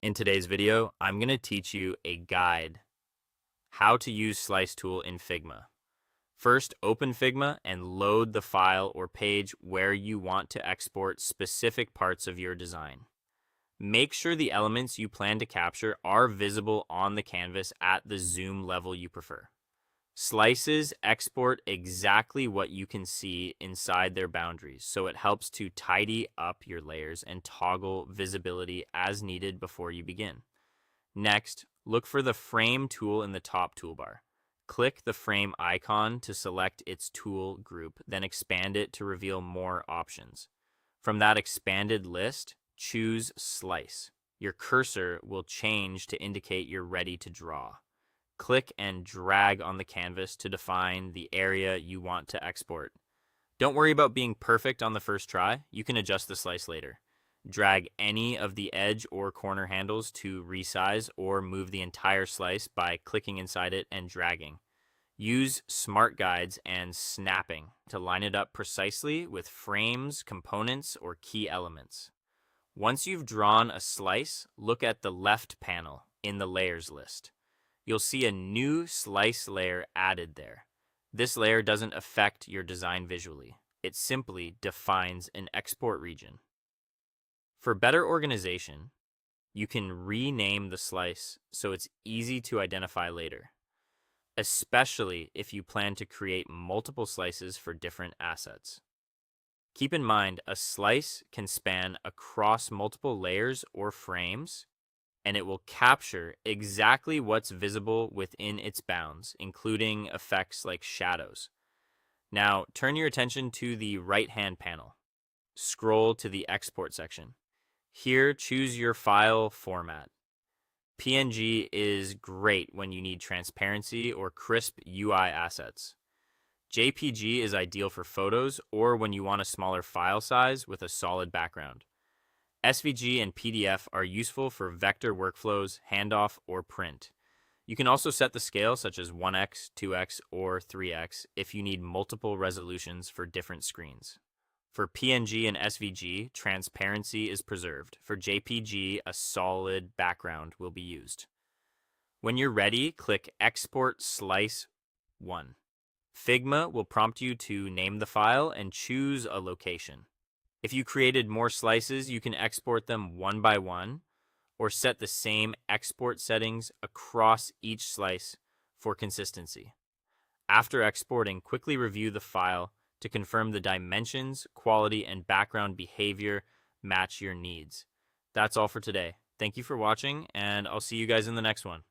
In today's video, I'm going to teach you a guide how to use Slice tool in Figma. First, open Figma and load the file or page where you want to export specific parts of your design. Make sure the elements you plan to capture are visible on the canvas at the zoom level you prefer. Slices export exactly what you can see inside their boundaries, so it helps to tidy up your layers and toggle visibility as needed before you begin. Next, look for the Frame tool in the top toolbar. Click the frame icon to select its tool group, then expand it to reveal more options. From that expanded list, choose Slice. Your cursor will change to indicate you're ready to draw. Click and drag on the canvas to define the area you want to export. Don't worry about being perfect on the first try. You can adjust the slice later. Drag any of the edge or corner handles to resize or move the entire slice by clicking inside it and dragging. Use smart guides and snapping to line it up precisely with frames, components, or key elements. Once you've drawn a slice, look at the left panel in the layers list. You'll see a new slice layer added there. This layer doesn't affect your design visually. It simply defines an export region. For better organization, you can rename the slice so it's easy to identify later, especially if you plan to create multiple slices for different assets. Keep in mind, a slice can span across multiple layers or frames, and it will capture exactly what's visible within its bounds, including effects like shadows. Now, turn your attention to the right-hand panel. Scroll to the Export section. Here, choose your file format. PNG is great when you need transparency or crisp UI assets. JPG is ideal for photos or when you want a smaller file size with a solid background. SVG and PDF are useful for vector workflows, handoff, or print. You can also set the scale such as 1x, 2x, or 3x if you need multiple resolutions for different screens. For PNG and SVG, transparency is preserved. For JPG, a solid background will be used. When you're ready, click Export Slice 1. Figma will prompt you to name the file and choose a location. If you created more slices, you can export them one by one or set the same export settings across each slice for consistency. After exporting, quickly review the file to confirm the dimensions, quality, and background behavior match your needs. That's all for today. Thank you for watching, and I'll see you guys in the next one.